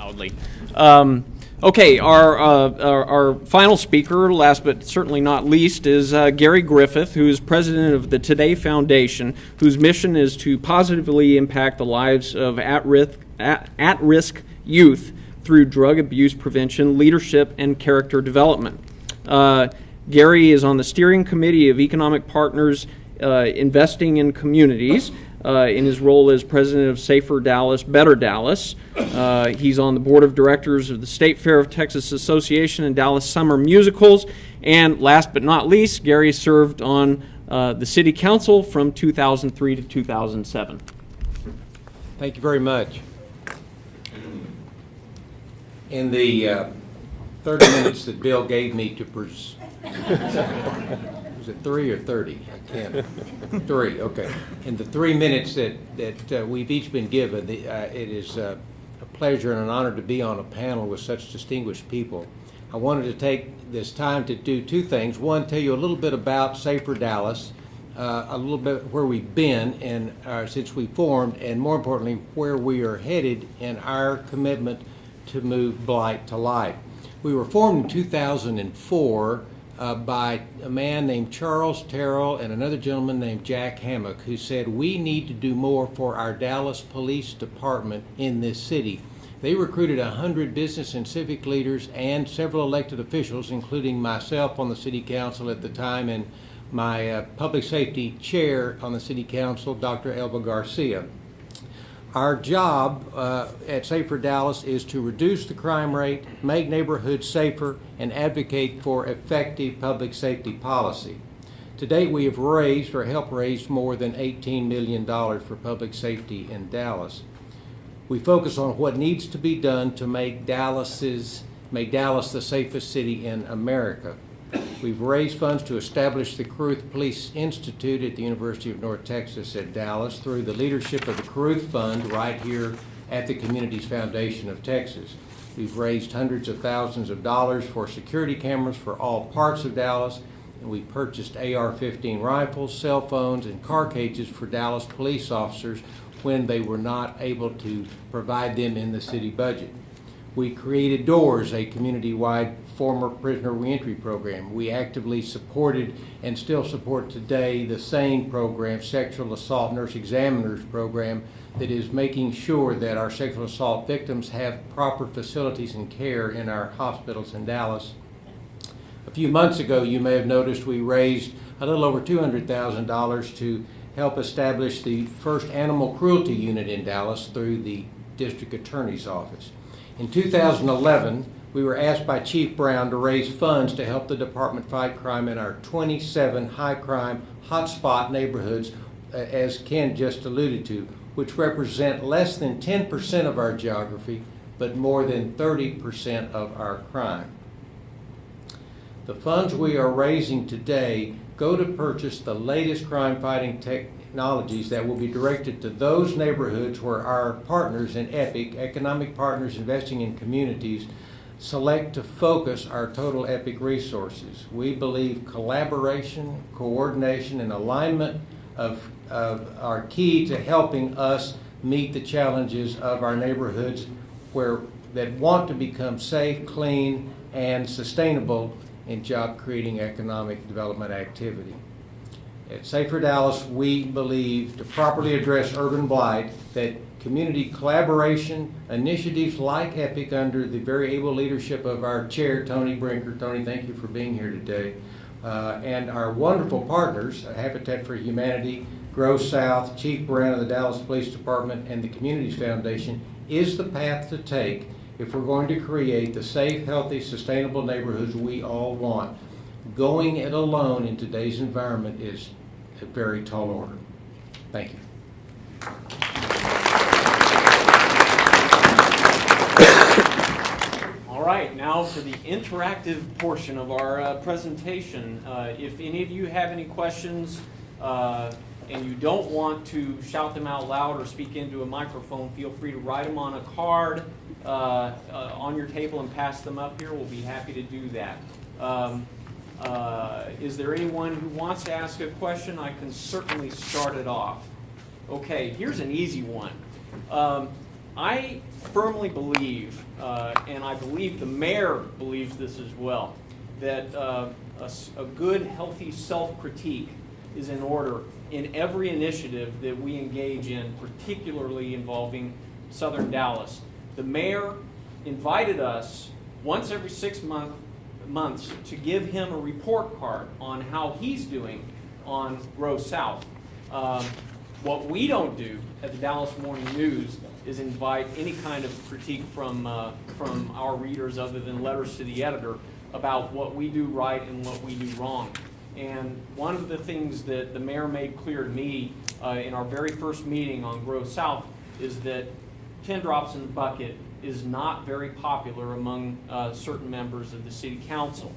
loudly. Okay, our final speaker, last but certainly not least, is Gary Griffith, who is president of the Today Foundation, whose mission is to positively impact the lives of at-risk youth through drug abuse prevention, leadership, and character development. Gary is on the steering committee of Economic Partners Investing in Communities in his role as president of Safer Dallas, Better Dallas. He's on the board of directors of the State Fair of Texas Association and Dallas Summer Musicals. And last but not least, Gary served on the city council from 2003 to 2007. Thank you very much. In the 30 minutes that Bill gave me to was it 3 or 30? I can't. 3, okay. In the 3 minutes that we've each been given, it is a pleasure and an honor to be on a panel with such distinguished people. I wanted to take this time to do 2 things. One, tell you a little bit about Safer Dallas, a little bit where we've been and since we formed, and more importantly, where we are headed in our commitment to move Blight to light. We were formed in 2004 by a man named Charles Terrell and another gentleman named Jack Hammock, who said we need to do more for our Dallas Police Department in this city. They recruited 100 business and civic leaders and several elected officials, including myself on the city council at the time and my public safety chair on the city council, Dr. Elba Garcia. Our job at Safer Dallas is to reduce the crime rate, make neighborhoods safer, and advocate for effective public safety policy. To date, we have raised or helped raise more than $18 million for public safety in Dallas. We focus on what needs to be done to make Dallas the safest city in America. We've raised funds to establish the Caruth Police Institute at the University of North Texas at Dallas through the leadership of the Caruth Fund right here at the Communities Foundation of Texas. We've raised hundreds of thousands of dollars for security cameras for all parts of Dallas, and we purchased AR-15 rifles, cell phones, and car cages for Dallas police officers when they were not able to provide them in the city budget. We created DOORS, a community-wide former prisoner reentry program. We actively supported and still support today the SANE program, Sexual Assault Nurse Examiners program, that is making sure that our sexual assault victims have proper facilities and care in our hospitals in Dallas. A few months ago, you may have noticed we raised a little over $200,000 to help establish the first animal cruelty unit in Dallas through the district attorney's office. In 2011, we were asked by Chief Brown to raise funds to help the department fight crime in our 27 high-crime hotspot neighborhoods, as Ken just alluded to, which represent less than 10% of our geography, but more than 30% of our crime. The funds we are raising today go to purchase the latest crime-fighting technologies that will be directed to those neighborhoods where our partners in EPIC, Economic Partners Investing in Communities, select to focus our total EPIC resources. We believe collaboration, coordination, and alignment are key to helping us meet the challenges of our neighborhoods that want to become safe, clean, and sustainable in job-creating economic development activity. At Safer Dallas, we believe to properly address urban blight that community collaboration, initiatives like EPIC under the very able leadership of our chair, Tony Brinker. Tony, thank you for being here today. And our wonderful partners, Habitat for Humanity, Grow South, Chief Brown of the Dallas Police Department, and the Communities Foundation is the path to take if we're going to create the safe, healthy, sustainable neighborhoods we all want. Going it alone in today's environment is a very tall order. Thank you. All right, now for the interactive portion of our presentation. If any of you have any questions and you don't want to shout them out loud or speak into a microphone, feel free to write them on a card on your table and pass them up here. We'll be happy to do that. Is there anyone who wants to ask a question? I can certainly start it off. Okay, here's an easy one. I firmly believe, and I believe the mayor believes this as well, that a good, healthy self-critique is in order in every initiative that we engage in, particularly involving Southern Dallas. The mayor invited us once every 6 months to give him a report card on how he's doing on Grow South. What we don't do at the Dallas Morning News is invite any kind of critique from our readers other than letters to the editor about what we do right and what we do wrong. And one of the things that the mayor made clear to me in our very first meeting on Grow South is that 10 drops in the bucket is not very popular among certain members of the city council.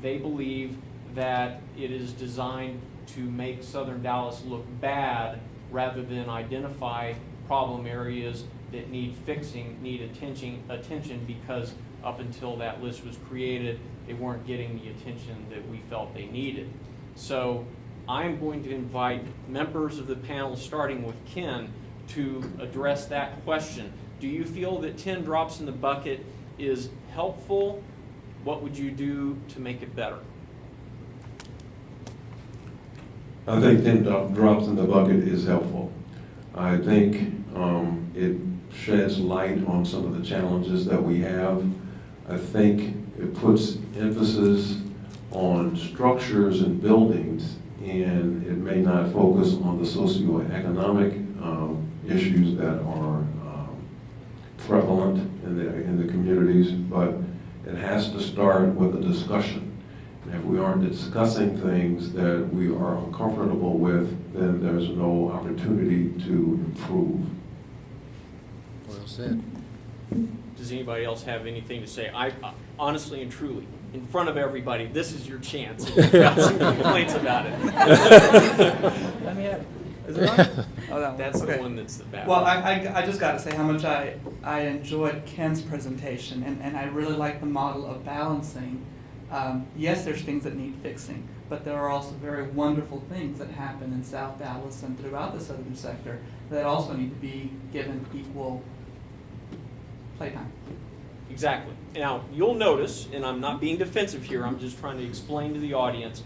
They believe that it is designed to make Southern Dallas look bad rather than identify problem areas that need fixing, need attention, because up until that list was created, they weren't getting the attention that we felt they needed. So I'm going to invite members of the panel, starting with Ken, to address that question. Do you feel that 10 drops in the bucket is helpful? What would you do to make it better? I think 10 drops in the bucket is helpful. I think it sheds light on some of the challenges that we have. I think it puts emphasis on structures and buildings, and it may not focus on the socioeconomic issues that are prevalent in the communities, but it has to start with a discussion. And if we aren't discussing things that we are uncomfortable with, then there's no opportunity to improve. Well said. Does anybody else have anything to say? I honestly and truly, in front of everybody, this is your chance. If you've got some complaints about it. Let me have. Is it on? Oh, that one. That's Okay. the one that's the bad Well, one. I just got to say how much I enjoyed Ken's presentation, and I really like the model of balancing. Yes, there's things that need fixing, but there are also very wonderful things that happen in South Dallas and throughout the southern sector that also need to be given equal playtime. Exactly. Now, you'll notice, and I'm not being defensive here, I'm just trying to explain to the audience,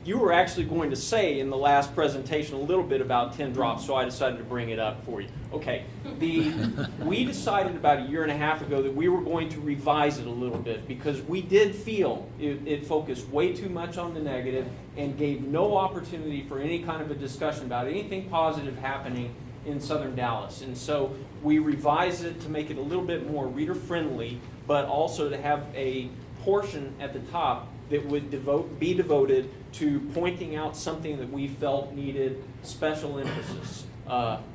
you were actually going to say in the last presentation a little bit about 10 drops, so I decided to bring it up for you. Okay, we decided about a year and a half ago that we were going to revise it a little bit because we did feel it focused way too much on the negative and gave no opportunity for any kind of a discussion about anything positive happening in Southern Dallas. And so we revised it to make it a little bit more reader-friendly, but also to have a portion at the top that would be devoted to pointing out something that we felt needed special emphasis,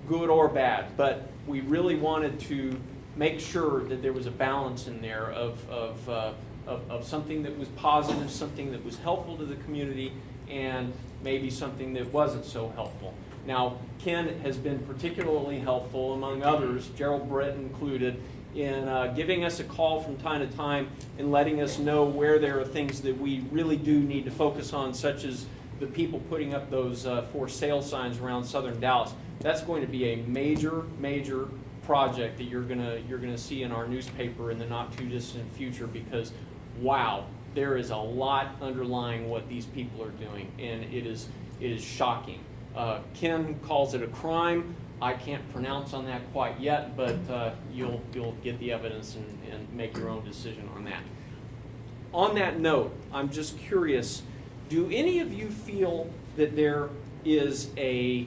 good or bad. But we really wanted to make sure that there was a balance in there of something that was positive, something that was helpful to the community, and maybe something that wasn't so helpful. Now, Ken has been particularly helpful, among others, Gerald Brett included, in giving us a call from time to time and letting us know where there are things that we really do need to focus on, such as the people putting up those for sale signs around Southern Dallas. That's going to be a major, major project that you're gonna see in our newspaper in the not too distant future, because wow, there is a lot underlying what these people are doing, and it is shocking. Ken calls it a crime. I can't pronounce on that quite yet, but you'll get the evidence and make your own decision on that. On that note, I'm just curious, do any of you feel that there is a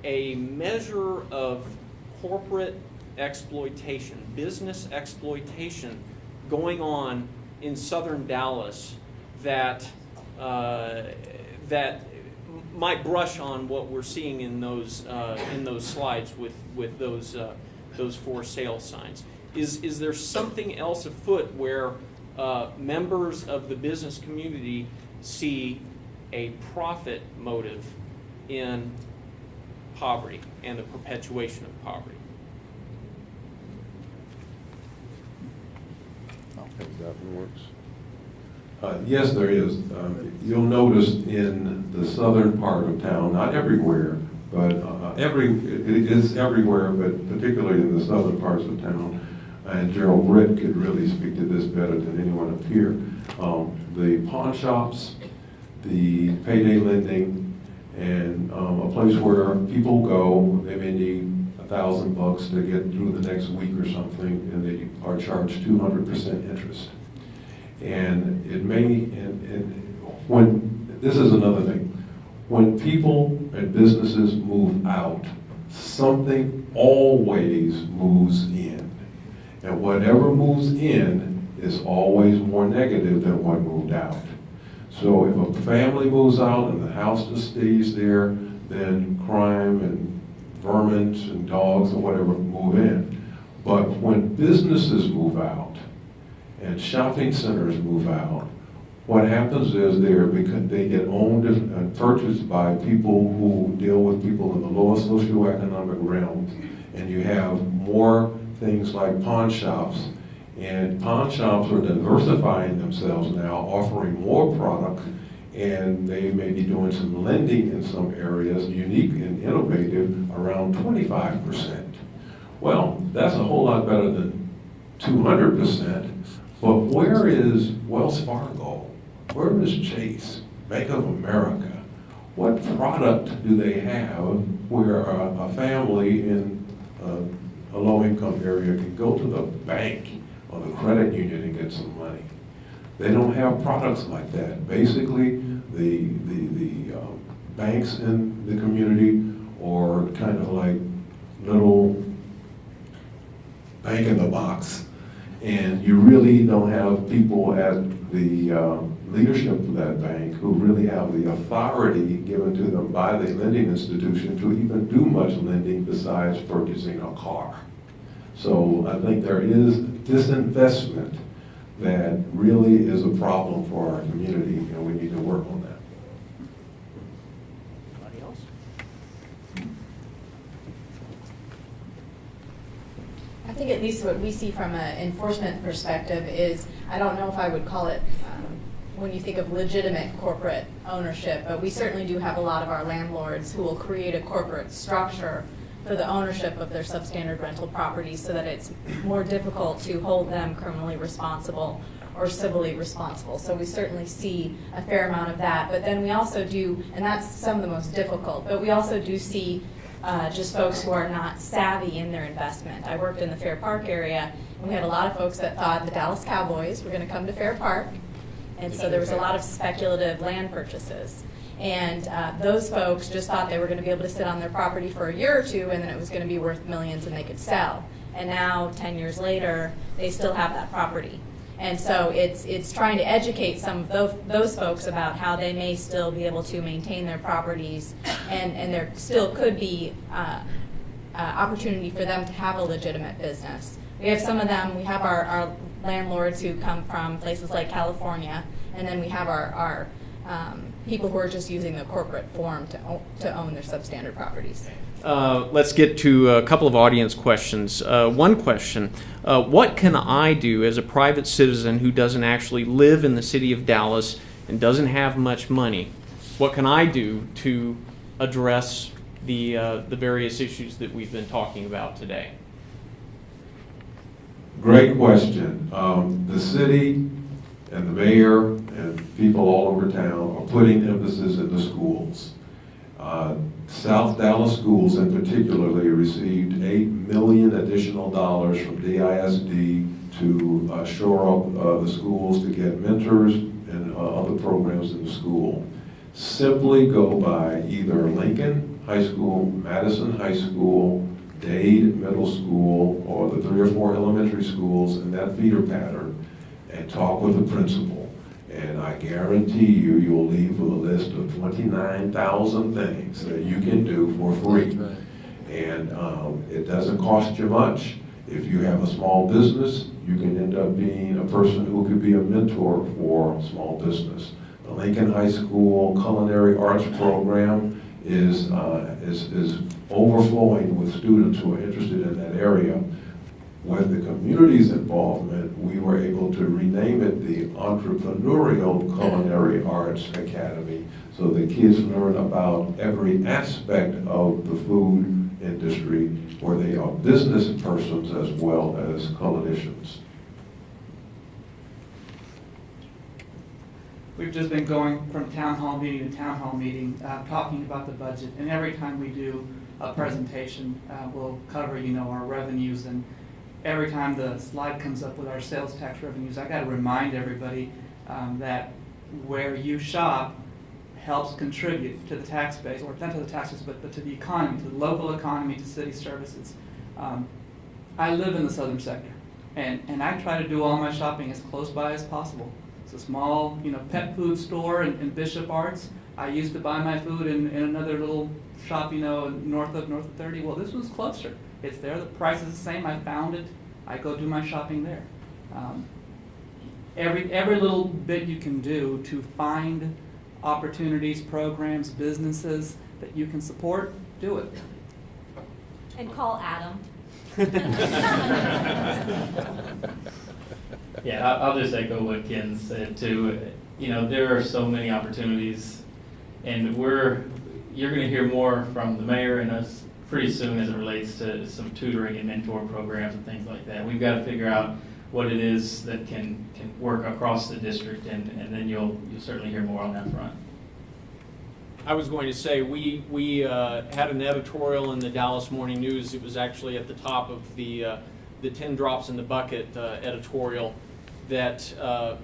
measure of corporate exploitation, business exploitation going on in Southern Dallas that might brush on what we're seeing in those slides with those for sale signs? Is there something else afoot where members of the business community see a profit motive in poverty and the perpetuation of poverty? That one works. Yes, there is. You'll notice in the southern part of town, not everywhere, but it is everywhere, but particularly in the southern parts of town. And Gerald Britt could really speak to this better than anyone up here. The pawn shops, the payday lending, and a place where people go, they may need $1,000 to get through the next week or something, and they are charged 200% interest. And it may, and when, this is another thing, when people and businesses move out, something always moves in. And whatever moves in is always more negative than what moved out. So if a family moves out and the house just stays there, then crime and vermin and dogs or whatever move in. But when businesses move out and shopping centers move out, what happens is they get owned and purchased by people who deal with people in the lowest socioeconomic realm, and you have more things like pawn shops, and pawn shops are diversifying themselves now, offering more product, and they may be doing some lending in some areas, unique and innovative, around 25%. Well, that's a whole lot better than 200%, but where is Wells Fargo? Where is Chase, Bank of America? What product do they have where a family in a low-income area can go to the bank or the credit union and get some money? They don't have products like that. Basically, the banks in the community are kind of like little bank in the box, and you really don't have people at the leadership of that bank who really have the authority given to them by the lending institution to even do much lending besides purchasing a car. So I think there is disinvestment that really is a problem for our community, and we need to work on that. Anybody else? I think at least what we see from an enforcement perspective is, I don't know if I would call it, when you think of legitimate corporate ownership, but we certainly do have a lot of our landlords who will create a corporate structure for the ownership of their substandard rental properties so that it's more difficult to hold them criminally responsible or civilly responsible. So we certainly see a fair amount of that. But then we also do, and that's some of the most difficult, but we also do see just folks who are not savvy in their investment. I worked in the Fair Park area, and we had a lot of folks that thought the Dallas Cowboys were going to come to Fair Park, and so there was a lot of speculative land purchases. And those folks just thought they were going to be able to sit on their property for a year or two, and then it was going to be worth millions and they could sell. And now, 10 years later, they still have that property. And so it's trying to educate some of those folks about how they may still be able to maintain their properties, and there still could be opportunity for them to have a legitimate business. We have some of them, we have our landlords who come from places like California, and then we have our people who are just using the corporate form to own their substandard properties. Let's get to a couple of audience questions. One question, what can I do as a private citizen who doesn't actually live in the city of Dallas and doesn't have much money? What can I do to address the various issues that we've been talking about today? Great question. The city and the mayor and people all over town are putting emphasis in the schools. South Dallas schools in particular, they received $8 million additional dollars from DISD to shore up the schools, to get mentors and other programs in the school. Simply go by either Lincoln High School, Madison High School, Dade Middle School, or the 3 or 4 elementary schools in that feeder pattern, and talk with the principal. And I guarantee you, you'll leave with a list of 29,000 things that you can do for free. Right. And it doesn't cost you much. If you have a small business, you can end up being a person who could be a mentor for small business. The Lincoln High School Culinary Arts Program is overflowing with students who are interested in that area. with the community's involvement, we were able to rename it the Entrepreneurial Culinary Arts Academy. So the kids learn about every aspect of the food industry, where they are business persons as well as clinicians. We've just been going from town hall meeting to town hall meeting, talking about the budget, and every time we do a presentation, we'll cover, our revenues, and every time the slide comes up with our sales tax revenues, I gotta remind everybody that where you shop helps contribute to the tax base, or not to the taxes, but to the economy, to the local economy, to city services. I live in the southern sector, and I try to do all my shopping as close by as possible. It's a small, pet food store in Bishop Arts. I used to buy my food in another little shop, north of 30. Well, this one's closer. It's there. The price is the same. I found it. I go do my shopping there. Every little bit you can do to find opportunities, programs, businesses that you can support, do it. And call Adam. Yeah, I'll just echo what Ken said too. There are so many opportunities, and you're going to hear more from the mayor and us pretty soon as it relates to some tutoring and mentor programs and things like that. We've got to figure out what it is that can work across the district, and then you'll certainly hear more on that front. I was going to say, we had an editorial in the Dallas Morning News. It was actually at the top of the 10 Drops in the Bucket editorial that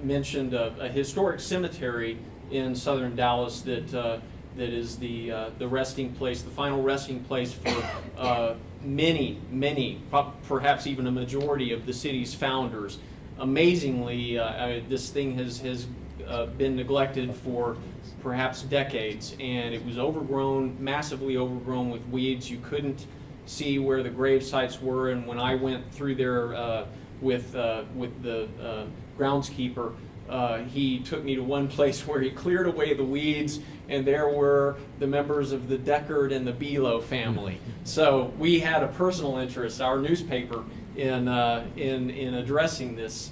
mentioned a historic cemetery in southern Dallas that is the resting place, the final resting place for many, perhaps even a majority of the city's founders. Amazingly, this thing has been neglected for perhaps decades, and it was overgrown, massively overgrown with weeds. You couldn't see where the grave sites were, and when I went through there with the groundskeeper, he took me to one place where he cleared away the weeds, and there were the members of the Deckard and the Below family. So we had a personal interest, our newspaper, in addressing this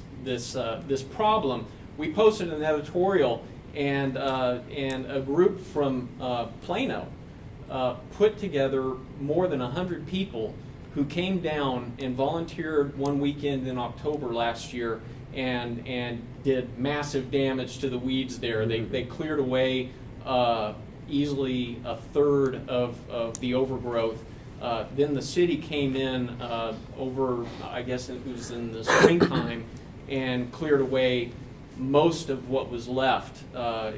problem. We posted an editorial, and a group from Plano put together more than 100 people who came down and volunteered one weekend in October last year and did massive damage to the weeds there. They cleared away easily a third of the overgrowth. Then the city came in over, I guess it was in the springtime, and cleared away most of what was left.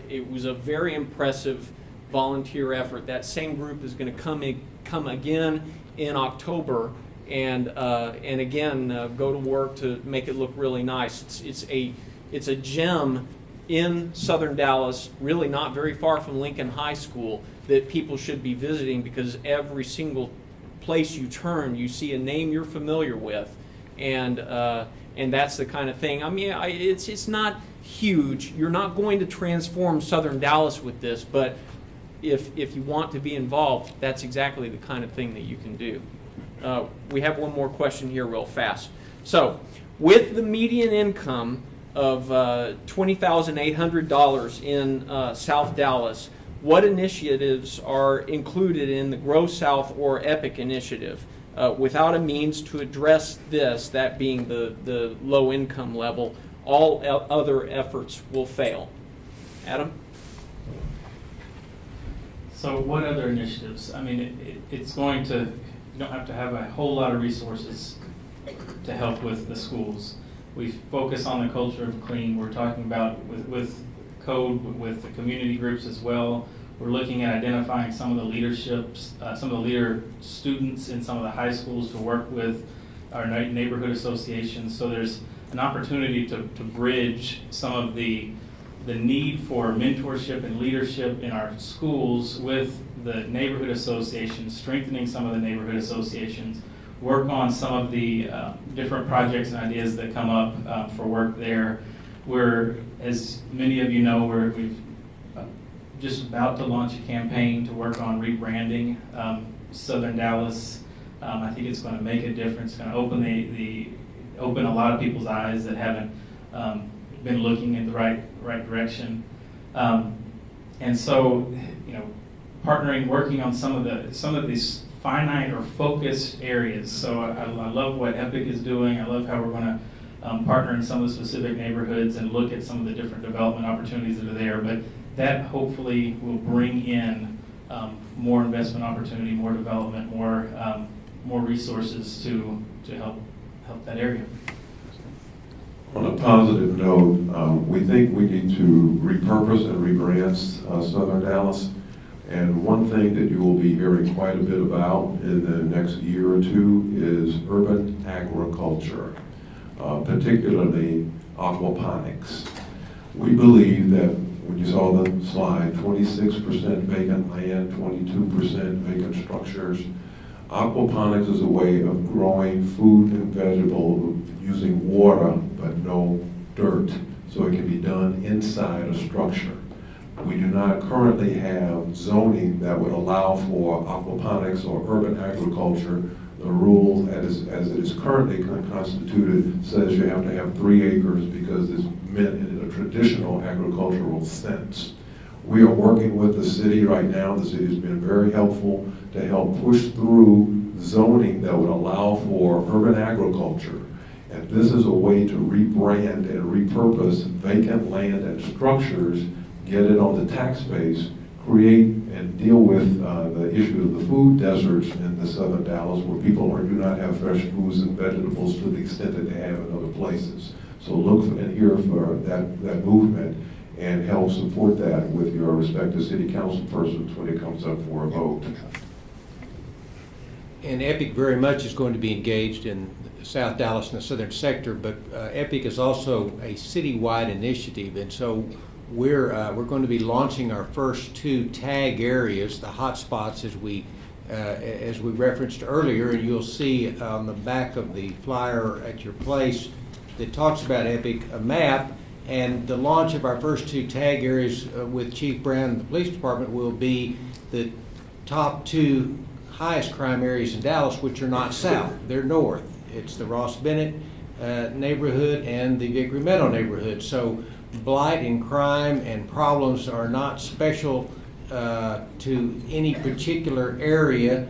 It was a very impressive volunteer effort. That same group is going to come again in October and again go to work to make it look really nice. It's a gem in southern Dallas, really not very far from Lincoln High School, that people should be visiting, because every single place you turn, you see a name you're familiar with, and that's the kind of thing. I mean, it's not huge. You're not going to transform southern Dallas with this, but if you want to be involved, that's exactly the kind of thing that you can do. We have one more question here real fast. So, with the median income of $20,800 in South Dallas, what initiatives are included in the Grow South or EPIC initiative? Without a means to address this, that being the low income level, all other efforts will fail. Adam? So what other initiatives? I mean, it's going to, you don't have to have a whole lot of resources to help with the schools. We focus on the culture of clean. We're talking about with code, with the community groups as well. We're looking at identifying some of the leaderships, some of the leader students in some of the high schools to work with our neighborhood associations. So there's an opportunity to bridge some of the need for mentorship and leadership in our schools with the neighborhood associations, strengthening some of the neighborhood associations, work on some of the different projects and ideas that come up for work there. We're, as many of you know, we've just about to launch a campaign to work on rebranding Southern Dallas. I think it's going to make a difference, going to open the open a lot of people's eyes that haven't been looking in the right direction. And so, partnering, working on some of these finite or focused areas. So I love what Epic is doing. I love how we're going to partner in some of the specific neighborhoods and look at some of the different development opportunities that are there. But that hopefully will bring in more investment opportunity, more development, more resources to help that area. On a positive note, we think we need to repurpose and rebrand Southern Dallas. And one thing that you will be hearing quite a bit about in the next year or two is urban agriculture, particularly aquaponics. We believe that when you saw the slide, 26% vacant land, 22% vacant structures. Aquaponics is a way of growing food and vegetable using water but no dirt, so it can be done inside a structure. We do not currently have zoning that would allow for aquaponics or urban agriculture. The rule as it is currently constituted says you have to have 3 acres because it's meant in a traditional agricultural sense. We are working with the city right now. The city has been very helpful to help push through zoning that would allow for urban agriculture. And this is a way to rebrand and repurpose vacant land and structures, get it on the tax base, create and deal with the issue of the food deserts in the southern Dallas where people do not have fresh foods and vegetables to the extent that they have in other places. So look for and hear for that movement and help support that with your respective city council persons when it comes up for a vote. And EPIC very much is going to be engaged in South Dallas and the southern sector, but EPIC is also a citywide initiative, and so we're going to be launching our first 2 tag areas, the hot spots, as we referenced earlier, and you'll see on the back of the flyer at your place that talks about EPIC a map. And the launch of our first 2 tag areas with Chief Brown and the police department will be the top 2 highest crime areas in Dallas, which are not south, they're north. It's the Ross Bennett neighborhood and the Vickery Meadow neighborhood. So blight and crime and problems are not special to any particular area.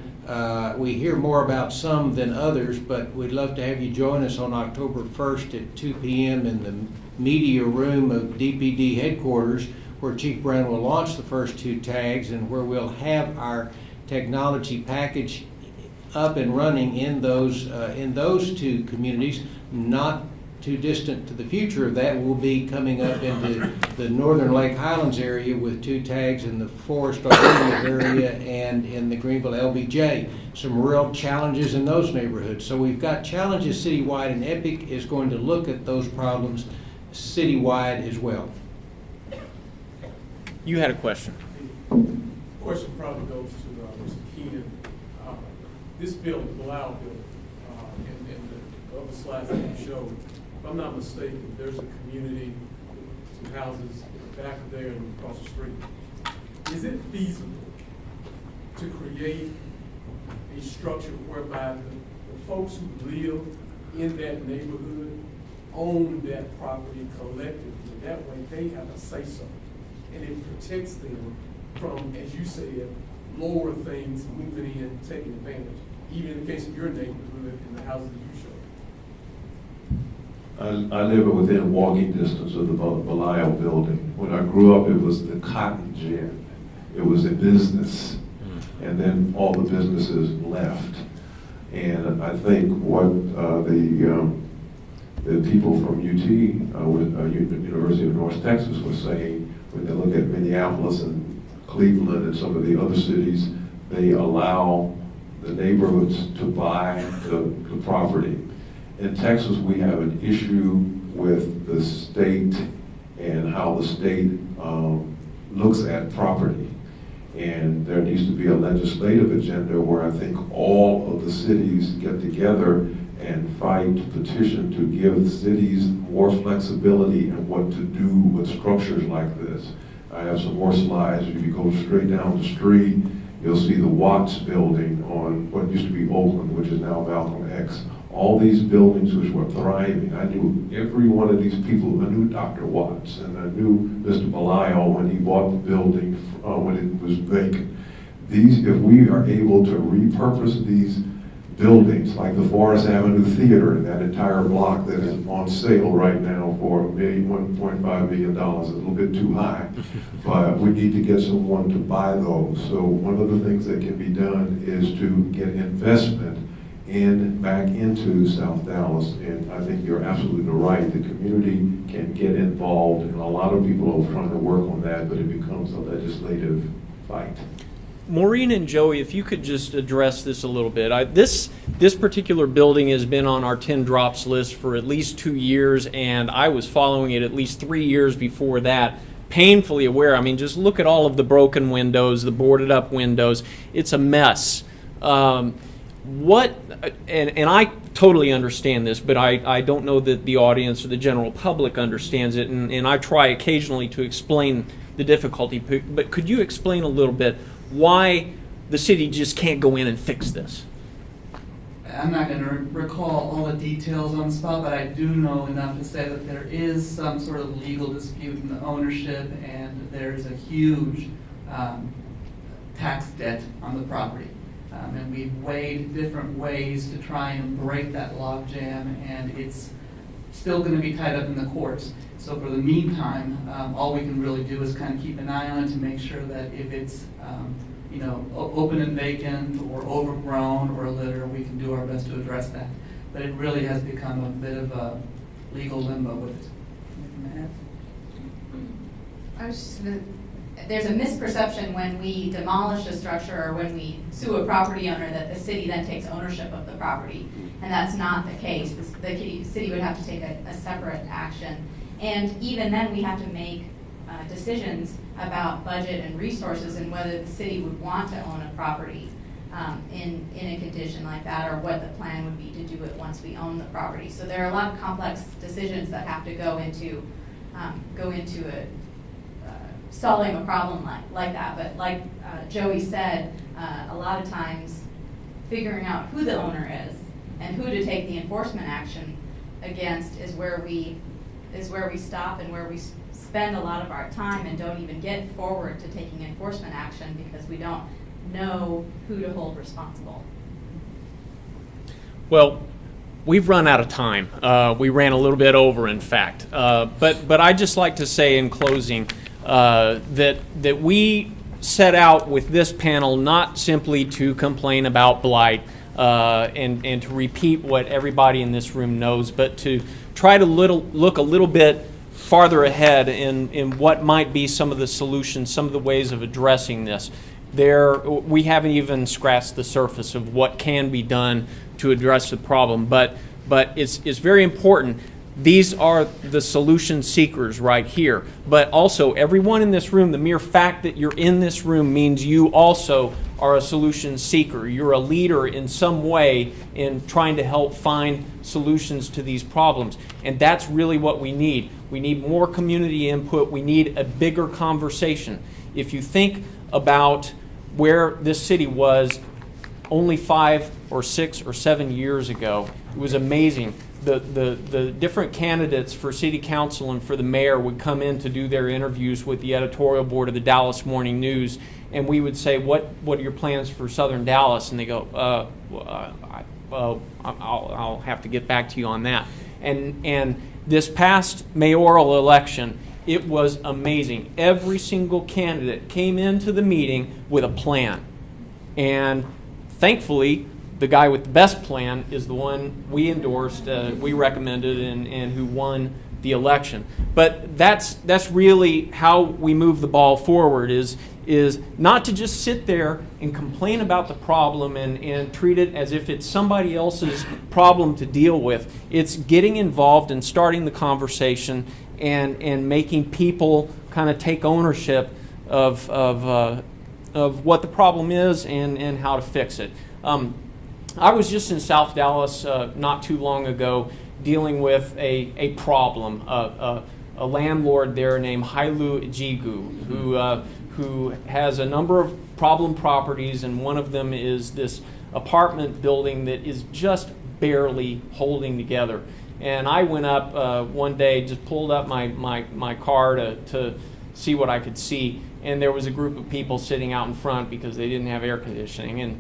We hear more about some than others, but we'd love to have you join us on October 1st at 2 p.m. in the media room of DPD headquarters, where Chief Brown will launch the first 2 tags and where we'll have our technology package up and running in those 2 communities. Not too distant to the future of that, we'll be coming up into the northern Lake Highlands area with 2 tags in the Forest Arcadia area and in the Greenville LBJ. Some real challenges in those neighborhoods. So we've got challenges citywide, and EPIC is going to look at those problems citywide as well. You had a question. Question probably goes to Mr. Keenan. This building, the Blau building, and the other slides that you showed, if I'm not mistaken, there's a community, some houses back there and across the street. Is it feasible to create a structure whereby the folks who live in that neighborhood own that property collectively? That way they have a say-so, and it protects them from, as you said, lower things moving in, taking advantage, even in the case of your neighborhood and the houses that you showed. I live within walking distance of the Belial building. When I grew up, it was the cotton gin. It was a business, and then all the businesses left. And I think what the people from UT, University of North Texas, was saying when they look at Minneapolis and Cleveland and some of the other cities, they allow the neighborhoods to buy the property. In Texas, we have an issue with the state and how the state looks at property. And there needs to be a legislative agenda where I think all of the cities get together and fight to petition to give cities more flexibility in what to do with structures like this. I have some more slides. If you go straight down the street, you'll see the Watts building on what used to be Oakland, which is now Malcolm X. all these buildings which were thriving. I knew every one of these people. I knew Dr. Watts, and I knew Mr. Belial when he bought the building when it was vacant. If we are able to repurpose these buildings, like the Forest Avenue Theater, that entire block that is on sale right now for $1.5 million, a little bit too high, but we need to get someone to buy those. So one of the things that can be done is to get investment back into South Dallas, and I think you're absolutely right. The community can get involved, and a lot of people are trying to work on that, but it becomes a legislative fight. Maureen and Joey, if you could just address this a little bit. This particular building has been on our 10 drops list for at least 2 years, and I was following it at least 3 years before that, painfully aware. I mean, just look at all of the broken windows, the boarded up windows. It's a mess. And I totally understand this, but I don't know that the audience or the general public understands it, and I try occasionally to explain the difficulty. But could you explain a little bit why the city just can't go in and fix this? I'm not going to recall all the details on the spot, but I do know enough to say that there is some sort of legal dispute in the ownership, and there's a huge tax debt on the property. And we've weighed different ways to try and break that logjam, and it's still going to be tied up in the courts. So for the meantime, all we can really do is kind of keep an eye on it to make sure that if it's open and vacant or overgrown or a litter, we can do our best to address that. But it really has become a bit of a legal limbo with it. There's a misperception when we demolish a structure or when we sue a property owner that the city then takes ownership of the property. And that's not the case. The city would have to take a separate action. And even then, we have to make decisions about budget and resources and whether the city would want to own a property in a condition like that, or what the plan would be to do it once we own the property. So there are a lot of complex decisions that have to go into solving a problem like that. But like Joey said, a lot of times figuring out who the owner is and who to take the enforcement action against is where we stop and where we spend a lot of our time and don't even get forward to taking enforcement action because we don't know who to hold responsible. Well, we've run out of time. We ran a little bit over, in fact. But I'd just like to say in closing that we set out with this panel not simply to complain about blight and to repeat what everybody in this room knows, but to try to look a little bit farther ahead in what might be some of the solutions, some of the ways of addressing this. We haven't even scratched the surface of what can be done to address the problem, but it's very important. These are the solution seekers right here. But also, everyone in this room, the mere fact that you're in this room means you also are a solution seeker. You're a leader in some way in trying to help find solutions to these problems. And that's really what we need. We need more community input. We need a bigger conversation. If you think about where this city was only 5 or 6 or 7 years ago, it was amazing. The different candidates for city council and for the mayor would come in to do their interviews with the editorial board of the Dallas Morning News, and we would say, what are your plans for Southern Dallas? And they go, I'll have to get back to you on that. And this past mayoral election, it was amazing. Every single candidate came into the meeting with a plan. And thankfully, the guy with the best plan is the one we endorsed, we recommended, and who won the election. But that's really how we move the ball forward, is not to just sit there and complain about the problem and treat it as if it's somebody else's problem to deal with. It's getting involved and starting the conversation and making people kind of take ownership of what the problem is and how to fix it. I was just in South Dallas not too long ago dealing with a problem. A landlord there named Hailu Jigu, who has a number of problem properties, and one of them is this apartment building that is just barely holding together. And I went up one day, just pulled up my car to see what I could see, and there was a group of people sitting out in front because they didn't have air conditioning,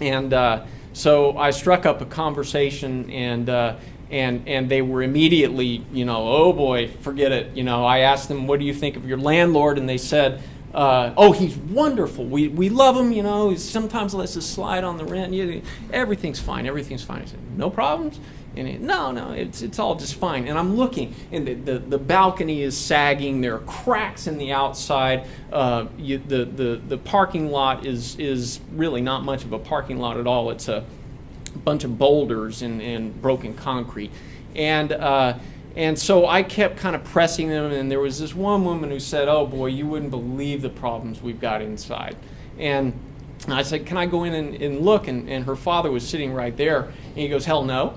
and so I struck up a conversation, and they were immediately, oh boy, forget it. I asked them, what do you think of your landlord? And they said, oh, he's wonderful. We love him. He sometimes lets us slide on the rent. Everything's fine. Everything's fine. I said, no problems. And no, it's all just fine. And I'm looking, and the balcony is sagging. There are cracks in the outside. The parking lot is really not much of a parking lot at all. It's a bunch of boulders and broken concrete. And so I kept kind of pressing them, and there was this one woman who said, oh boy, you wouldn't believe the problems we've got inside. And I said, can I go in and look? And her father was sitting right there, and he goes, hell no.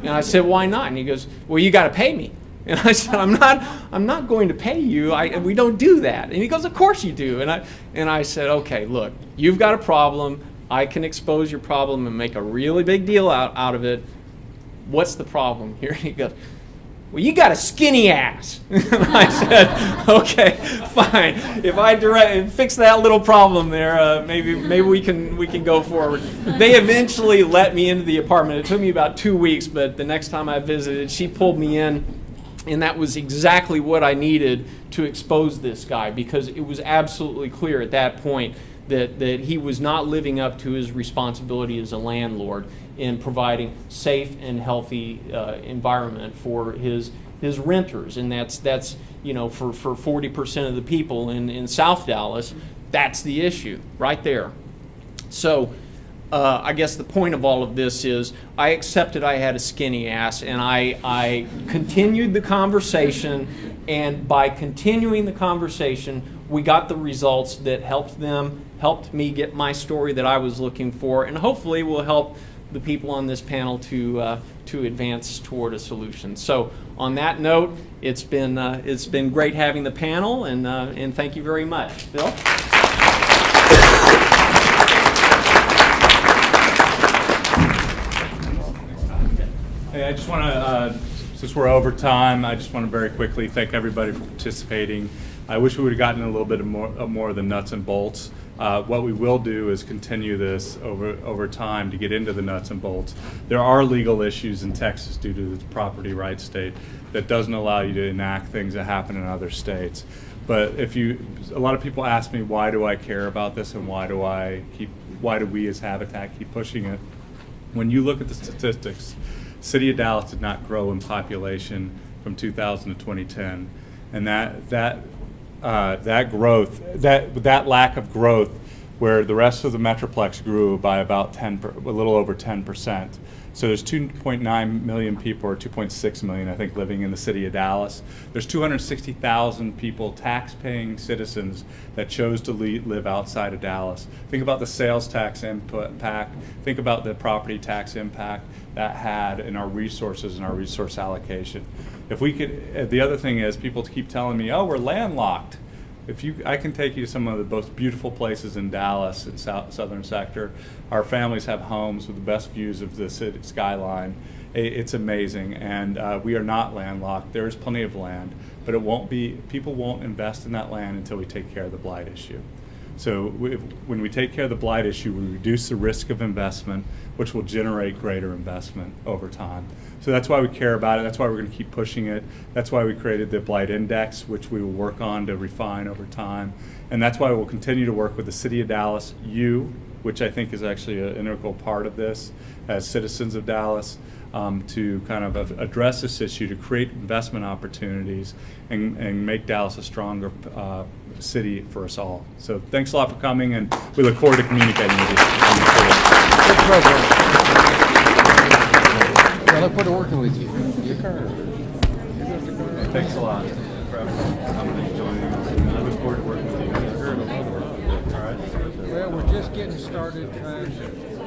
And I said, why not? And he goes, well, you got to pay me. And I said, I'm not going to pay you. We don't do that. And he goes, of course you do. And I said, okay, look, you've got a problem. I can expose your problem and make a really big deal out of it. What's the problem here? And he goes, well, you got a skinny ass. And I said, okay, fine. If I fix that little problem there, maybe we can go forward. They eventually let me into the apartment. It took me about 2 weeks, but the next time I visited, she pulled me in, and that was exactly what I needed to expose this guy, because it was absolutely clear at that point that he was not living up to his responsibility as a landlord in providing safe and healthy environment for his renters. And that's for 40% of the people in South Dallas, that's the issue right there. So I guess the point of all of this is I accepted I had a skinny ass, and I continued the conversation, and by continuing the conversation, we got the results that helped me get my story that I was looking for, and hopefully will help the people on this panel to advance toward a solution. So on that note, it's been great having the panel, and thank you very much. Bill? Hey, I just want to, since we're over time, I just want to very quickly thank everybody for participating. I wish we would have gotten a little bit more of the nuts and bolts. What we will do is continue this over time to get into the nuts and bolts. There are legal issues in Texas due to the property rights state that doesn't allow you to enact things that happen in other states. But a lot of people ask me, why do I care about this, and why do we as Habitat keep pushing it? When you look at the statistics, City of Dallas did not grow in population from 2000 to 2010, and that growth, that lack of growth, where the rest of the Metroplex grew by about a little over 10%. So there's 2.9 million people, or 2.6 million, I think, living in the city of Dallas. There's 260,000 people, tax-paying citizens, that chose to live outside of Dallas. Think about the sales tax impact. Think about the property tax impact that had in our resources and our resource allocation. If we could, the other thing is, people keep telling me, oh, we're landlocked. I can take you to some of the most beautiful places in Dallas and southern sector. Our families have homes with the best views of the city skyline. It's amazing, and we are not landlocked. There is plenty of land, but people won't invest in that land until we take care of the blight issue. So when we take care of the blight issue, we reduce the risk of investment, which will generate greater investment over time. So that's why we care about it. That's why we're going to keep pushing it. That's why we created the Blight Index, which we will work on to refine over time. And that's why we'll continue to work with the City of Dallas, which I think is actually an integral part of this, as citizens of Dallas, to kind of address this issue, to create investment opportunities, and make Dallas a stronger city for us all. So thanks a lot for coming, and we look forward to communicating with you. Good program. I look forward to working with you. Thanks a lot for coming and joining us. I look forward to working with you. All right. Well, we're just getting started trying to